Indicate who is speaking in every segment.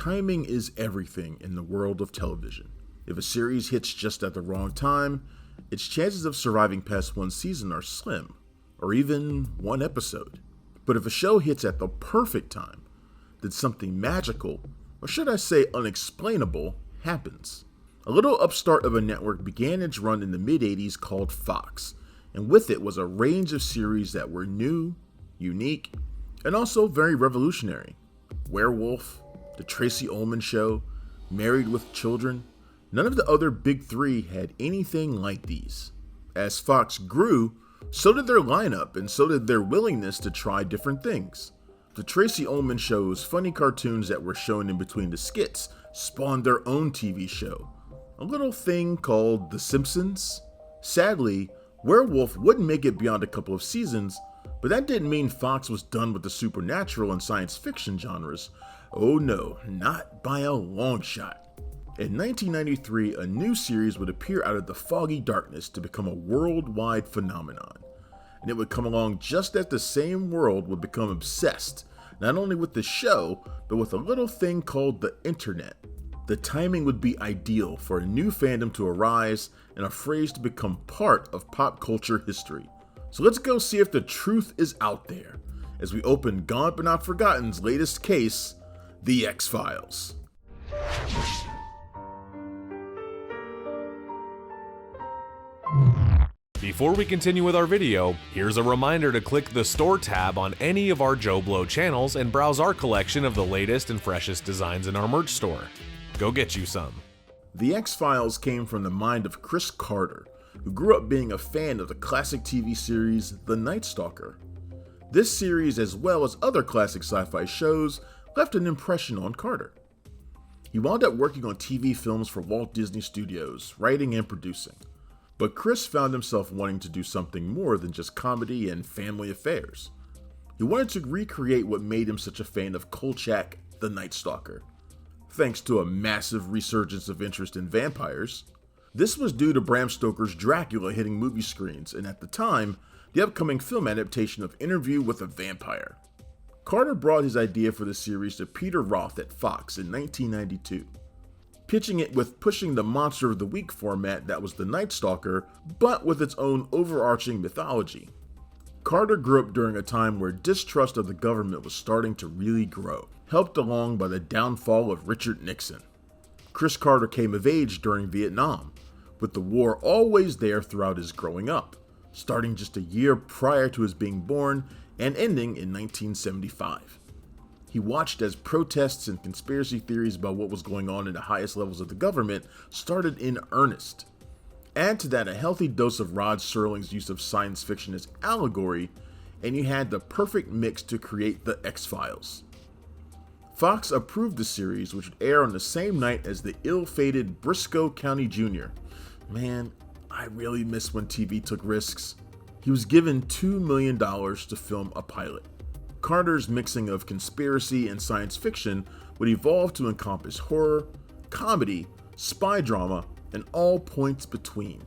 Speaker 1: Timing is everything in the world of television. If a series hits just at the wrong time, its chances of surviving past one season are slim, or even one episode. But if a show hits at the perfect time, then something magical, or should I say unexplainable, happens. A little upstart of a network began its run in the mid-80s called Fox, and with it was a range of series that were new, unique, and also very revolutionary. Werewolf, The Tracy Ullman Show, Married with Children. None of the other big three had anything like these. As Fox grew, so did their lineup, and so did their willingness to try different things. The Tracy Ullman Show's funny cartoons that were shown in between the skits spawned their own TV show, a little thing called The Simpsons. Sadly, Werewolf wouldn't make it beyond a couple of seasons, but that didn't mean Fox was done with the supernatural and science fiction genres. Oh no, not by a long shot. In 1993, a new series would appear out of the foggy darkness to become a worldwide phenomenon. And it would come along just as the same world would become obsessed, not only with the show, but with a little thing called the internet. The timing would be ideal for a new fandom to arise and a phrase to become part of pop culture history. So let's go see if the truth is out there as we open Gone But Not Forgotten's latest case, The X-Files.
Speaker 2: Before we continue with our video, here's a reminder to click the Store tab on any of our JoBlo channels and browse our collection of the latest and freshest designs in our merch store. Go get you some.
Speaker 1: The X-Files came from the mind of Chris Carter, who grew up being a fan of the classic TV series The Night Stalker. This series, as well as other classic sci-fi shows, left an impression on Carter. He wound up working on TV films for Walt Disney Studios, writing and producing. But Chris found himself wanting to do something more than just comedy and family affairs. He wanted to recreate what made him such a fan of Kolchak, the Night Stalker. Thanks to a massive resurgence of interest in vampires. This was due to Bram Stoker's Dracula hitting movie screens, and at the time, the upcoming film adaptation of Interview with a Vampire. Carter brought his idea for the series to Peter Roth at Fox in 1992, pitching it with pushing the Monster of the Week format that was the Night Stalker, but with its own overarching mythology. Carter grew up during a time where distrust of the government was starting to really grow, helped along by the downfall of Richard Nixon. Chris Carter came of age during Vietnam, with the war always there throughout his growing up, starting just a year prior to his being born and ending in 1975. He watched as protests and conspiracy theories about what was going on in the highest levels of the government started in earnest. Add to that a healthy dose of Rod Serling's use of science fiction as allegory, and you had the perfect mix to create the X-Files. Fox approved the series, which would air on the same night as the ill-fated Briscoe County Jr. Man, I really miss when TV took risks. He was given $2 million to film a pilot. Carter's mixing of conspiracy and science fiction would evolve to encompass horror, comedy, spy drama, and all points between.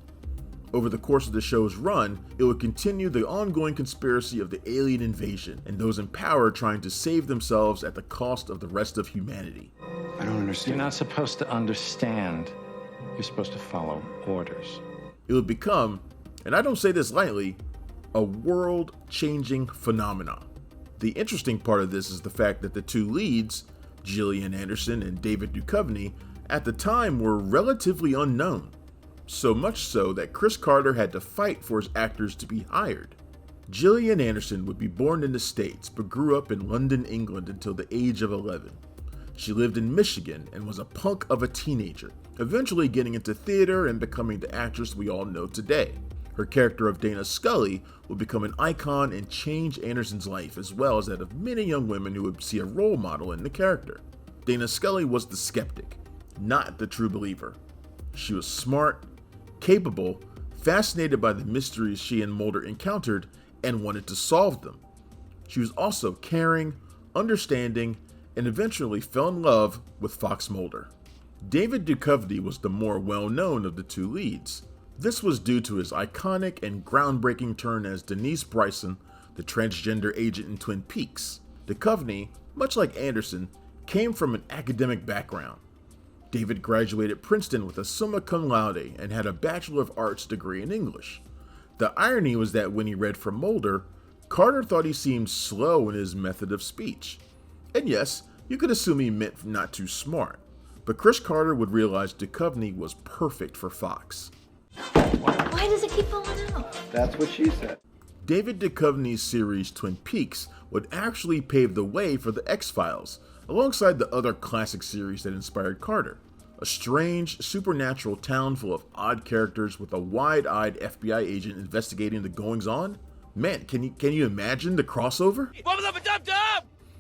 Speaker 1: Over the course of the show's run, it would continue the ongoing conspiracy of the alien invasion and those in power trying to save themselves at the cost of the rest of humanity.
Speaker 3: I don't understand.
Speaker 4: You're not supposed to understand. You're supposed to follow orders.
Speaker 1: It would become, and I don't say this lightly, a world-changing phenomenon. The interesting part of this is the fact that the two leads, Gillian Anderson and David Duchovny, at the time were relatively unknown. So much so that Chris Carter had to fight for his actors to be hired. Gillian Anderson would be born in the States but grew up in London, England until the age of 11. She lived in Michigan and was a punk of a teenager, eventually getting into theater and becoming the actress we all know today. Her character of Dana Scully would become an icon and change Anderson's life, as well as that of many young women who would see a role model in the character. Dana Scully was the skeptic, not the true believer. She was smart, capable, fascinated by the mysteries she and Mulder encountered, and wanted to solve them. She was also caring, understanding, and eventually fell in love with Fox Mulder. David Duchovny was the more well-known of the two leads. This was due to his iconic and groundbreaking turn as Denise Bryson, the transgender agent in Twin Peaks. Duchovny, much like Anderson, came from an academic background. David graduated Princeton with a summa cum laude and had a Bachelor of Arts degree in English. The irony was that when he read from Mulder, Carter thought he seemed slow in his method of speech. And yes, you could assume he meant not too smart, but Chris Carter would realize Duchovny was perfect for Fox.
Speaker 3: Why does it keep falling out?
Speaker 5: That's what she said.
Speaker 1: David Duchovny's series Twin Peaks would actually pave the way for the X-Files, alongside the other classic series that inspired Carter. A strange, supernatural town full of odd characters with a wide-eyed FBI agent investigating the goings-on? Man, can you imagine the crossover?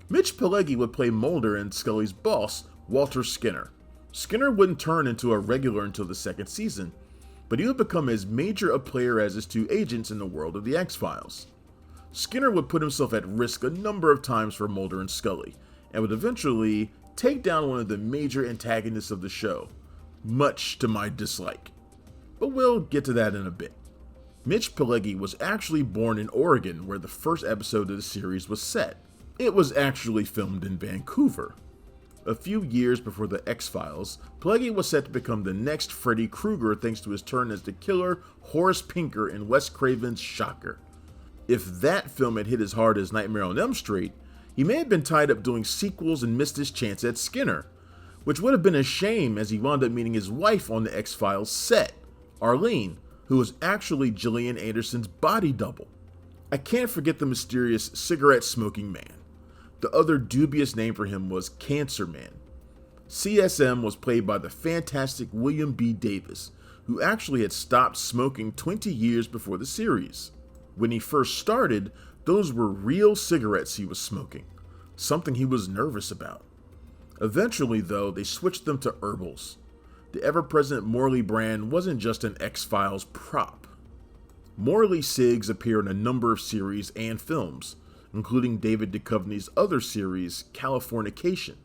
Speaker 1: Mitch Pileggi would play Mulder and Scully's boss, Walter Skinner. Skinner wouldn't turn into a regular until the second season, but he would become as major a player as his two agents in the world of the X-Files. Skinner would put himself at risk a number of times for Mulder and Scully, and would eventually take down one of the major antagonists of the show, much to my dislike. But we'll get to that in a bit. Mitch Pileggi was actually born in Oregon, where the first episode of the series was set. It was actually filmed in Vancouver. A few years before the X-Files, Pileggi was set to become the next Freddy Krueger thanks to his turn as the killer Horace Pinker in Wes Craven's Shocker. If that film had hit as hard as Nightmare on Elm Street, he may have been tied up doing sequels and missed his chance at Skinner, which would have been a shame as he wound up meeting his wife on the X-Files set, Arlene, who was actually Gillian Anderson's body double. I can't forget the mysterious cigarette-smoking man. The other dubious name for him was Cancer Man. CSM was played by the fantastic William B. Davis, who actually had stopped smoking 20 years before the series. When he first started, those were real cigarettes he was smoking, something he was nervous about. Eventually, though, they switched them to herbals. The ever-present Morley brand wasn't just an X-Files prop. Morley cigs appear in a number of series and films, including David Duchovny's other series, Californication.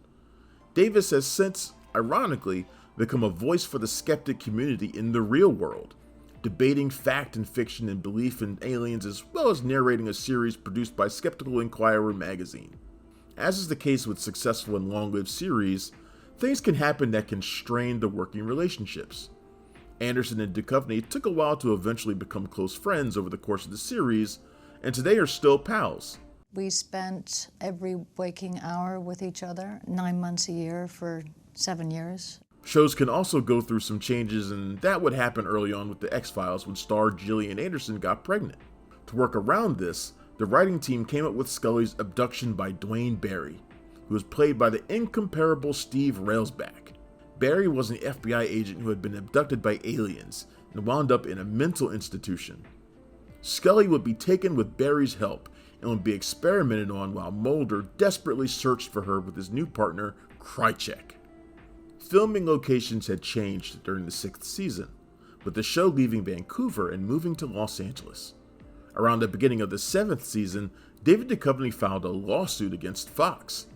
Speaker 1: Davis has since, ironically, become a voice for the skeptic community in the real world, debating fact and fiction and belief in aliens, as well as narrating a series produced by Skeptical Inquirer magazine. As is the case with successful and long-lived series, things can happen that can strain the working relationships. Anderson and Duchovny took a while to eventually become close friends over the course of the series, and today are still pals.
Speaker 6: We spent every waking hour with each other, 9 months a year for 7 years.
Speaker 1: Shows can also go through some changes, and that would happen early on with the X-Files when star Gillian Anderson got pregnant. To work around this, the writing team came up with Scully's abduction by Dwayne Barry, who was played by the incomparable Steve Railsback. Barry was an FBI agent who had been abducted by aliens and wound up in a mental institution. Scully would be taken with Barry's help and would be experimented on while Mulder desperately searched for her with his new partner, Krychek. Filming locations had changed during the 6th season, with the show leaving Vancouver and moving to Los Angeles. Around the beginning of the 7th season, David Duchovny filed a lawsuit against Fox.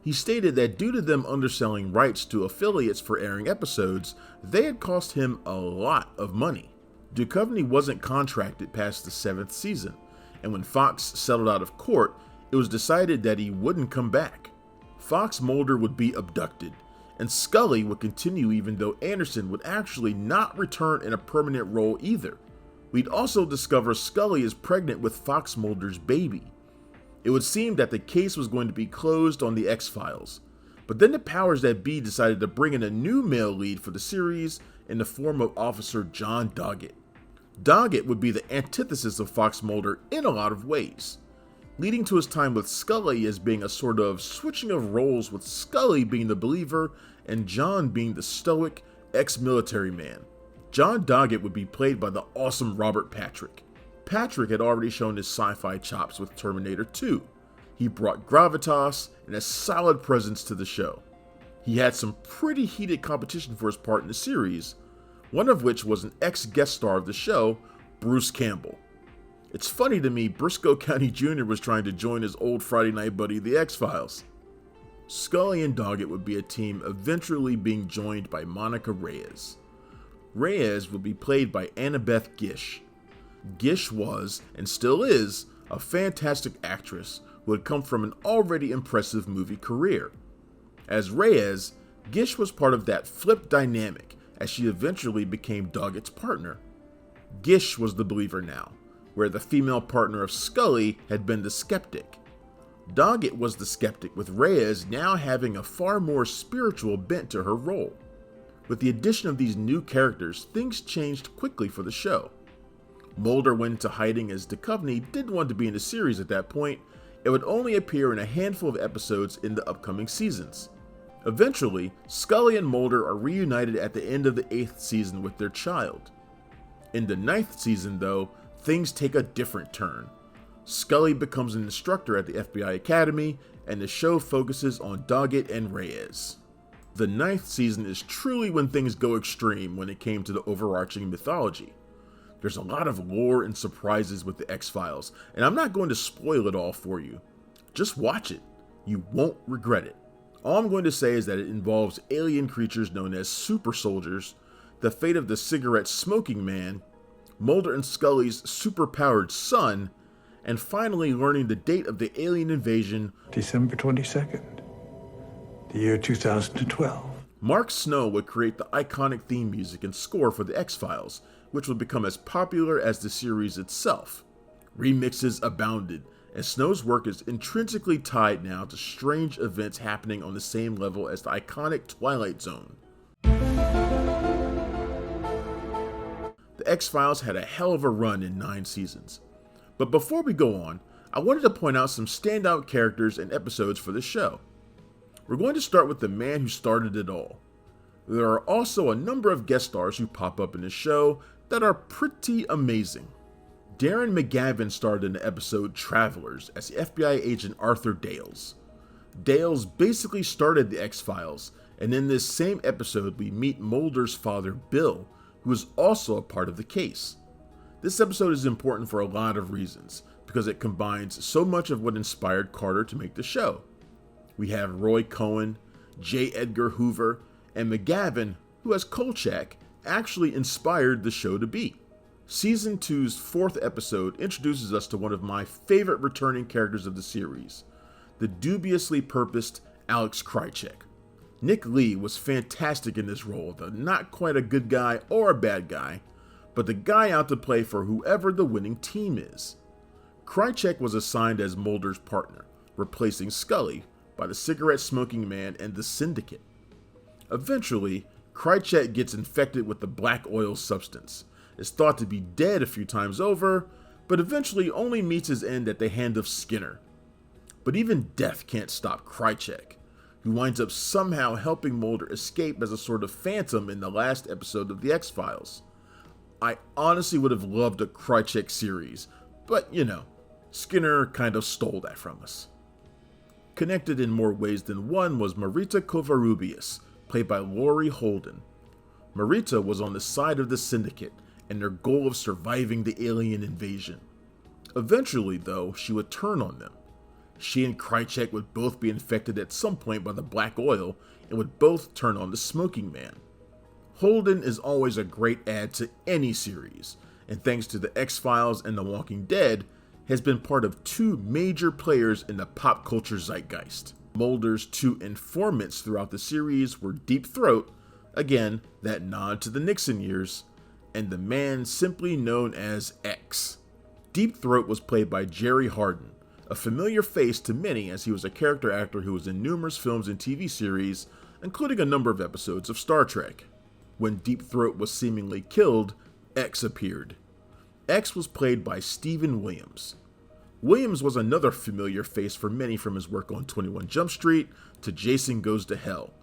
Speaker 1: He stated that due to them underselling rights to affiliates for airing episodes, they had cost him a lot of money. Duchovny wasn't contracted past the 7th season, and when Fox settled out of court, it was decided that he wouldn't come back. Fox Mulder would be abducted, and Scully would continue even though Anderson would actually not return in a permanent role either. We'd also discover Scully is pregnant with Fox Mulder's baby. It would seem that the case was going to be closed on the X-Files, but then the powers that be decided to bring in a new male lead for the series in the form of Officer John Doggett. Doggett would be the antithesis of Fox Mulder in a lot of ways, leading to his time with Scully as being a sort of switching of roles, with Scully being the believer and John being the stoic, ex-military man. John Doggett would be played by the awesome Robert Patrick. Patrick had already shown his sci-fi chops with Terminator 2. He brought gravitas and a solid presence to the show. He had some pretty heated competition for his part in the series, one of which was an ex-guest star of the show, Bruce Campbell. It's funny to me Briscoe County Jr. was trying to join his old Friday night buddy, the X-Files. Scully and Doggett would be a team eventually being joined by Monica Reyes. Reyes would be played by Annabeth Gish. Gish was, and still is, a fantastic actress who had come from an already impressive movie career. As Reyes, Gish was part of that flip dynamic as she eventually became Doggett's partner. Gish was the believer now, where the female partner of Scully had been the skeptic. Doggett was the skeptic, with Reyes now having a far more spiritual bent to her role. With the addition of these new characters, things changed quickly for the show. Mulder went into hiding as Duchovny didn't want to be in the series at that point. It would only appear in a handful of episodes in the upcoming seasons. Eventually, Scully and Mulder are reunited at the end of the 8th season with their child. In the 9th season, though, things take a different turn. Scully becomes an instructor at the FBI Academy, and the show focuses on Doggett and Reyes. The 9th season is truly when things go extreme when it came to the overarching mythology. There's a lot of lore and surprises with the X-Files, and I'm not going to spoil it all for you. Just watch it. You won't regret it. All I'm going to say is that it involves alien creatures known as super soldiers, the fate of the cigarette smoking man, Mulder and Scully's superpowered son, and finally learning the date of the alien invasion,
Speaker 5: December 22nd, the year 2012.
Speaker 1: Mark Snow would create the iconic theme music and score for the X-Files, which would become as popular as the series itself. Remixes abounded, and Snow's work is intrinsically tied now to strange events happening on the same level as the iconic Twilight Zone. The X-Files had a hell of a run in 9 seasons. But before we go on, I wanted to point out some standout characters and episodes for the show. We're going to start with the man who started it all. There are also a number of guest stars who pop up in the show that are pretty amazing. Darren McGavin starred in the episode Travelers as the FBI agent Arthur Dales. Dales basically started the X-Files, and in this same episode we meet Mulder's father Bill, who is also a part of the case. This episode is important for a lot of reasons, because it combines so much of what inspired Carter to make the show. We have Roy Cohen, J. Edgar Hoover, and McGavin, who as Kolchak actually inspired the show to be. Season 2's 4th episode introduces us to one of my favorite returning characters of the series, the dubiously purposed Alex Krycek. Nick Lee was fantastic in this role, the not quite a good guy or a bad guy, but the guy out to play for whoever the winning team is. Krycek was assigned as Mulder's partner, replacing Scully by the cigarette-smoking man and the Syndicate. Eventually, Krycek gets infected with the black oil substance, is thought to be dead a few times over, but eventually only meets his end at the hand of Skinner. But even death can't stop Krycek, who winds up somehow helping Mulder escape as a sort of phantom in the last episode of The X-Files. I honestly would have loved a Krycek series, but you know, Skinner kind of stole that from us. Connected in more ways than one was Marita Kovarubias, played by Laurie Holden. Marita was on the side of the Syndicate and their goal of surviving the alien invasion. Eventually, though, she would turn on them. She and Krycek would both be infected at some point by the black oil and would both turn on the smoking man. Holden is always a great add to any series, and thanks to the X-Files and The Walking Dead, has been part of 2 major players in the pop culture zeitgeist. Mulder's 2 informants throughout the series were Deep Throat, again, that nod to the Nixon years, and the man simply known as X. Deep Throat was played by Jerry Hardin, a familiar face to many as he was a character actor who was in numerous films and TV series, including a number of episodes of Star Trek. When Deep Throat was seemingly killed, X appeared. X was played by Stephen Williams. Williams was another familiar face for many from his work on 21 Jump Street to Jason Goes to Hell.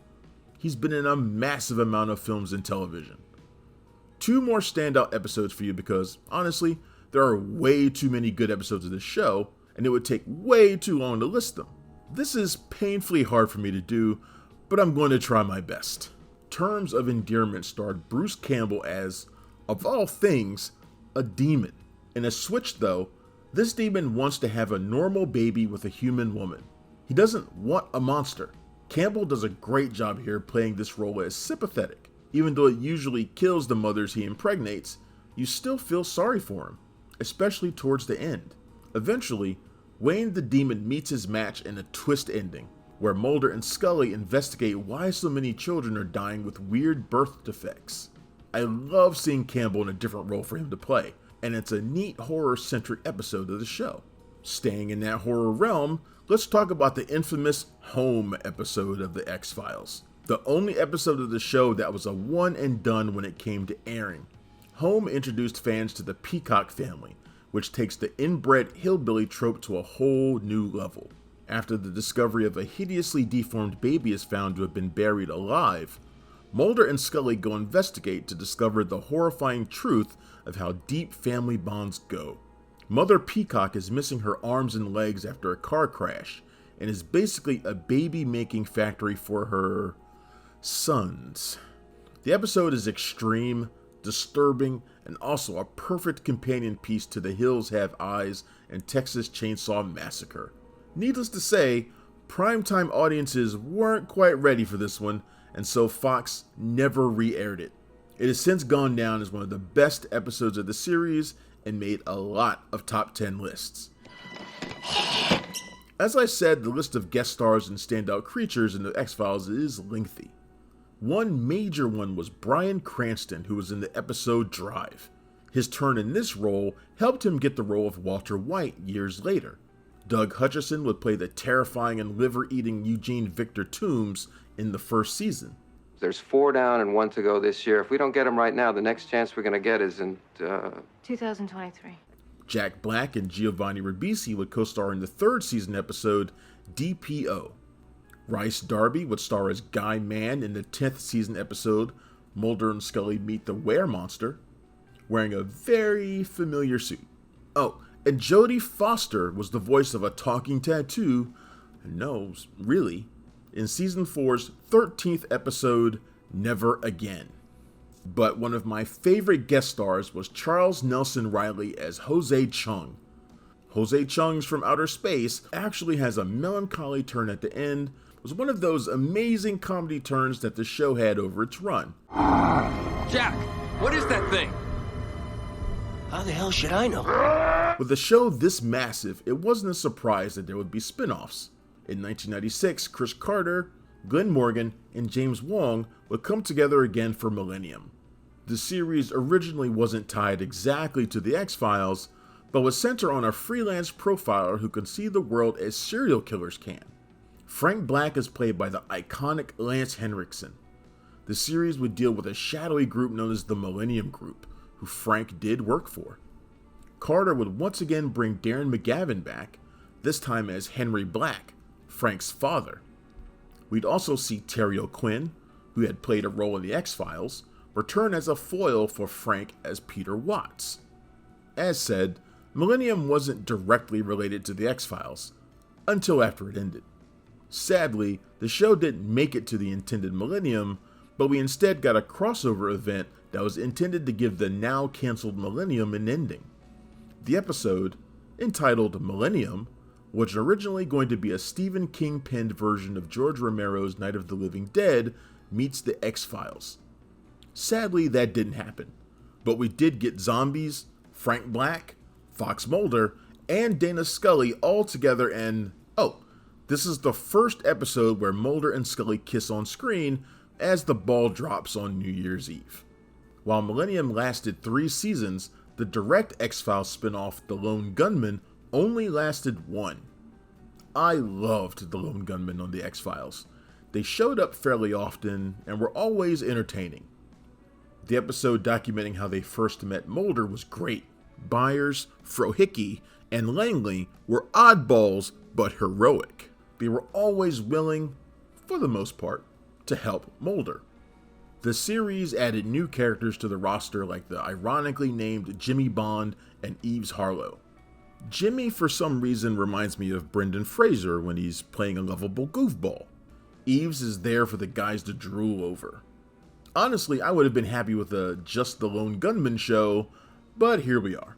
Speaker 1: He's been in a massive amount of films and television. 2 more standout episodes for you because, honestly, there are way too many good episodes of this show, and it would take way too long to list them. This is painfully hard for me to do, but I'm going to try my best. Terms of Endearment starred Bruce Campbell as, of all things, a demon. In a switch though, this demon wants to have a normal baby with a human woman. He doesn't want a monster. Campbell does a great job here playing this role as sympathetic. Even though it usually kills the mothers he impregnates, you still feel sorry for him, especially towards the end. Eventually, Wayne the Demon meets his match in a twist ending. where Mulder and Scully investigate why so many children are dying with weird birth defects. I love seeing Campbell in a different role for him to play, and it's a neat horror-centric episode of the show. Staying in that horror realm, let's talk about the infamous Home episode of The X-Files. The only episode of the show that was a one and done when it came to airing. Home introduced fans to the Peacock family, which takes the inbred hillbilly trope to a whole new level. After the discovery of a hideously deformed baby is found to have been buried alive, Mulder and Scully go investigate to discover the horrifying truth of how deep family bonds go. Mother Peacock is missing her arms and legs after a car crash, and is basically a baby-making factory for her sons. The episode is extreme, disturbing, and also a perfect companion piece to The Hills Have Eyes and Texas Chainsaw Massacre. Needless to say, primetime audiences weren't quite ready for this one, and so Fox never re-aired it. It has since gone down as one of the best episodes of the series and made a lot of top 10 lists. As I said, the list of guest stars and standout creatures in The X-Files is lengthy. One major one was Bryan Cranston, who was in the episode Drive. His turn in this role helped him get the role of Walter White years later. Doug Hutchison would play the terrifying and liver-eating Eugene Victor Toombs in the first season.
Speaker 7: There's 4 down and 1 to go this year. If we don't get him right now, the next chance we're going to get is in
Speaker 3: 2023.
Speaker 1: Jack Black and Giovanni Ribisi would co-star in the third season episode DPO. Rice Darby would star as Guy Mann in the 10th season episode Mulder and Scully Meet the Were-Monster, wearing a very familiar suit. Oh, and Jodie Foster was the voice of a talking tattoo, no, really, in season 4's 13th episode, Never Again. But one of my favorite guest stars was Charles Nelson Riley as Jose Chung. Jose Chung's From Outer Space actually has a melancholy turn at the end. It was one of those amazing comedy turns that the show had over its run.
Speaker 8: Jack, what is that thing?
Speaker 9: How the hell should I know?
Speaker 1: With a show this massive, it wasn't a surprise that there would be spin-offs. In 1996, Chris Carter, Glenn Morgan, and James Wong would come together again for Millennium. The series originally wasn't tied exactly to the X-Files, but was centered on a freelance profiler who can see the world as serial killers can. Frank Black is played by the iconic Lance Henriksen. The series would deal with a shadowy group known as the Millennium Group, who Frank did work for. Carter would once again bring Darren McGavin back, this time as Henry Black, Frank's father. We'd also see Terry O'Quinn, who had played a role in the X-Files, return as a foil for Frank as Peter Watts. As said, Millennium wasn't directly related to the X-Files, until after it ended. Sadly, the show didn't make it to the intended Millennium, but we instead got a crossover event that was intended to give the now cancelled Millennium an ending. The episode, entitled Millennium, was originally going to be a Stephen King penned version of George Romero's Night of the Living Dead meets the X-Files. Sadly, that didn't happen, but we did get zombies, Frank Black, Fox Mulder, and Dana Scully all together, and this is the first episode where Mulder and Scully kiss on screen as the ball drops on New Year's Eve. While Millennium lasted 3 seasons, the direct X-Files spin-off The Lone Gunmen only lasted 1. I loved The Lone Gunmen on the X-Files. They showed up fairly often and were always entertaining. The episode documenting how they first met Mulder was great. Byers, Frohicke, and Langley were oddballs but heroic. They were always willing, for the most part, to help Mulder. The series added new characters to the roster like the ironically named Jimmy Bond and Eves Harlow. Jimmy for some reason reminds me of Brendan Fraser when he's playing a lovable goofball. Eves is there for the guys to drool over. Honestly, I would have been happy with a Just the Lone Gunmen show, but here we are.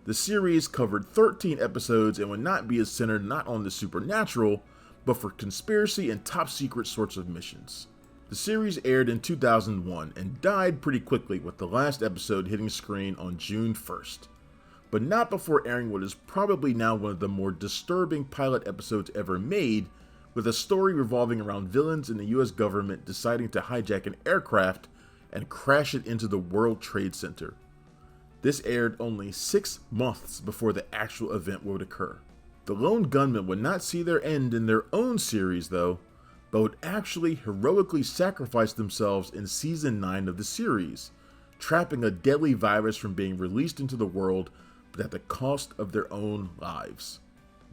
Speaker 1: The series covered 13 episodes and would not be as centered not on the supernatural, but for conspiracy and top secret sorts of missions. The series aired in 2001 and died pretty quickly, with the last episode hitting screen on June 1st. But not before airing what is probably now one of the more disturbing pilot episodes ever made, with a story revolving around villains in the US government deciding to hijack an aircraft and crash it into the World Trade Center. This aired only 6 months before the actual event would occur. The lone gunmen would not see their end in their own series though, but would actually heroically sacrifice themselves in season 9 of the series, trapping a deadly virus from being released into the world, but at the cost of their own lives.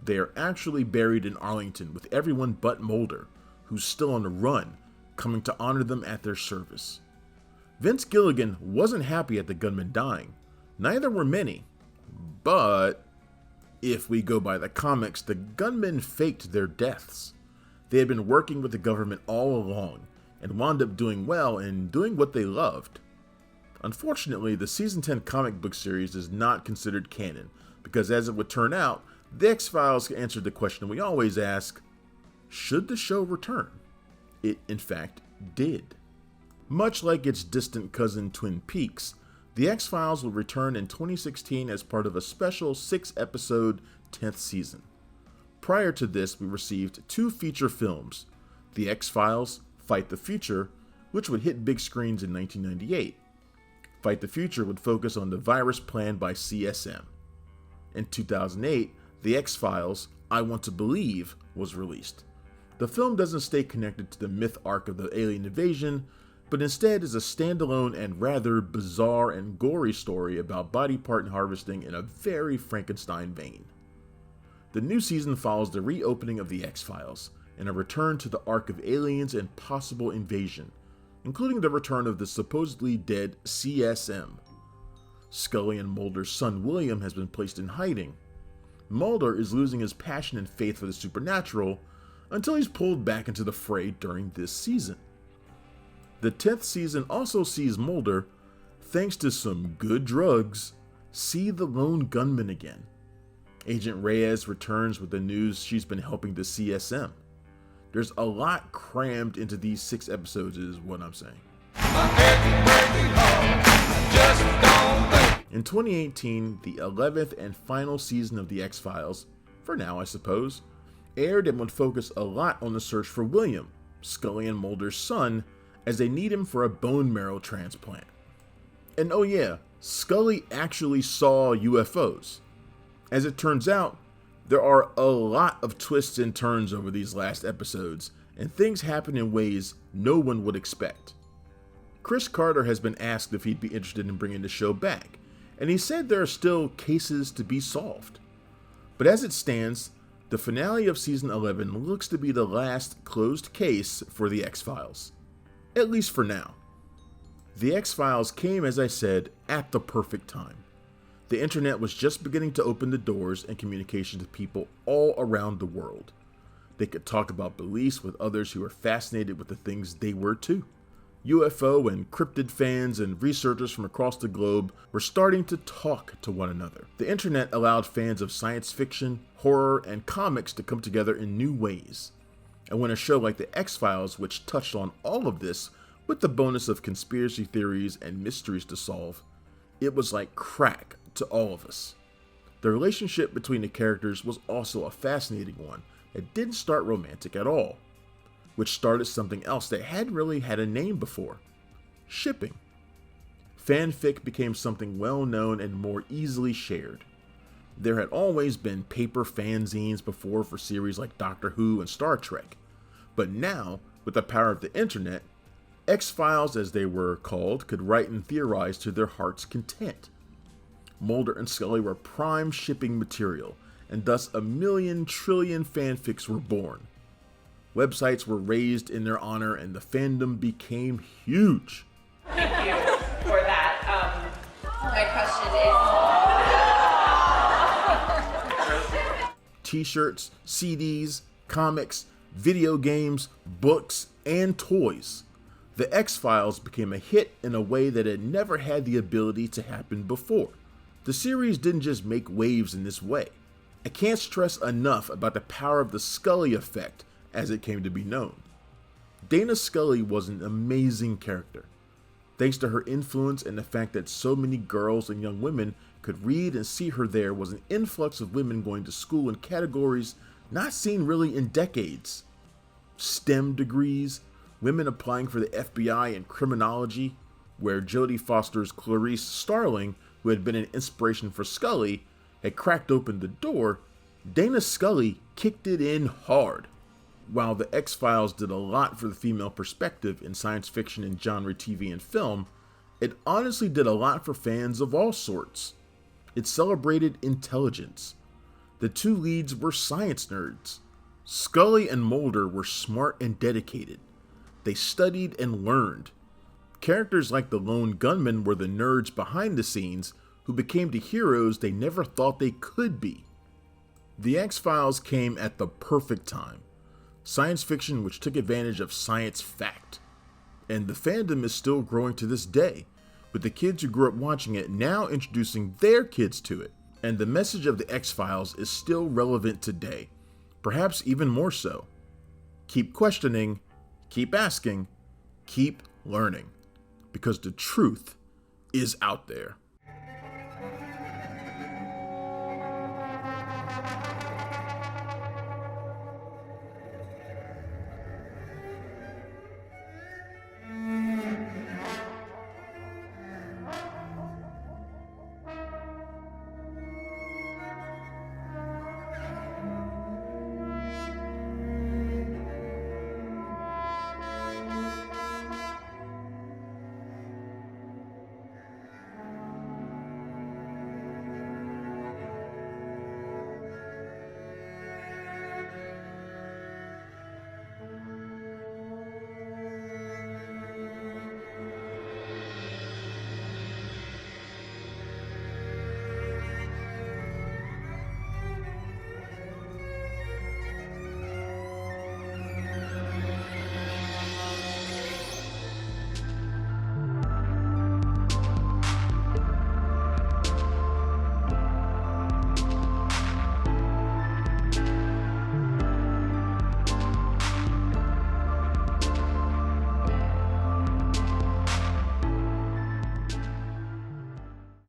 Speaker 1: They are actually buried in Arlington with everyone but Mulder, who's still on the run, coming to honor them at their service. Vince Gilligan wasn't happy at the gunmen dying. Neither were many. But if we go by the comics, the gunmen faked their deaths. They had been working with the government all along and wound up doing well and doing what they loved. Unfortunately, the season 10 comic book series is not considered canon because, as it would turn out, The X-Files answered the question we always ask, should the show return? It, in fact, did. Much like its distant cousin Twin Peaks, The X-Files will return in 2016 as part of a special 6-episode 10th season. Prior to this, we received 2 feature films, The X-Files, Fight the Future, which would hit big screens in 1998. Fight the Future would focus on the virus planned by CSM. In 2008, The X-Files, I Want to Believe, was released. The film doesn't stay connected to the myth arc of the alien invasion, but instead is a standalone and rather bizarre and gory story about body part harvesting in a very Frankenstein vein. The new season follows the reopening of The X-Files and a return to the arc of aliens and possible invasion, including the return of the supposedly dead CSM. Scully and Mulder's son William has been placed in hiding. Mulder is losing his passion and faith for the supernatural until he's pulled back into the fray during this season. The 10th season also sees Mulder, thanks to some good drugs, see the lone gunman again. Agent Reyes returns with the news she's been helping the CSM. There's a lot crammed into these 6 episodes is what I'm saying. In 2018, the 11th and final season of The X-Files, for now I suppose, aired and would focus a lot on the search for William, Scully and Mulder's son, as they need him for a bone marrow transplant. And oh yeah, Scully actually saw UFOs. As it turns out, there are a lot of twists and turns over these last episodes, and things happen in ways no one would expect. Chris Carter has been asked if he'd be interested in bringing the show back, and he said there are still cases to be solved. But as it stands, the finale of season 11 looks to be the last closed case for The X-Files. At least for now. The X-Files came, as I said, at the perfect time. The internet was just beginning to open the doors and communication to people all around the world. They could talk about beliefs with others who were fascinated with the things they were too. UFO and cryptid fans and researchers from across the globe were starting to talk to one another. The internet allowed fans of science fiction, horror, and comics to come together in new ways. And when a show like The X-Files, which touched on all of this with the bonus of conspiracy theories and mysteries to solve, it was like crack to all of us. The relationship between the characters was also a fascinating one that didn't start romantic at all, which started something else that hadn't really had a name before: shipping. Fanfic became something well known and more easily shared. There had always been paper fanzines before for series like Doctor Who and Star Trek, but now, with the power of the internet, X-Files as they were called could write and theorize to their heart's content. Mulder and Scully were prime shipping material, and thus a million trillion fanfics were born. Websites were raised in their honor and the fandom became huge.
Speaker 10: Thank you for that. My question is...
Speaker 1: T-shirts, CDs, comics, video games, books, and toys. The X-Files became a hit in a way that had never had the ability to happen before. The series didn't just make waves in this way. I can't stress enough about the power of the Scully effect, as it came to be known. Dana Scully was an amazing character. Thanks to her influence and the fact that so many girls and young women could read and see her, there was an influx of women going to school in categories not seen really in decades. STEM degrees, women applying for the FBI and criminology, where Jodie Foster's Clarice Starling, who had been an inspiration for Scully, had cracked open the door, Dana Scully kicked it in hard. While The X-Files did a lot for the female perspective in science fiction and genre TV and film, it honestly did a lot for fans of all sorts. It celebrated intelligence. The two leads were science nerds. Scully and Mulder were smart and dedicated. They studied and learned. Characters like the lone gunmen were the nerds behind the scenes who became the heroes they never thought they could be. The X-Files came at the perfect time. Science fiction which took advantage of science fact. And the fandom is still growing to this day, with the kids who grew up watching it now introducing their kids to it. And the message of the X-Files is still relevant today, perhaps even more so. Keep questioning, keep asking, keep learning, because the truth is out there.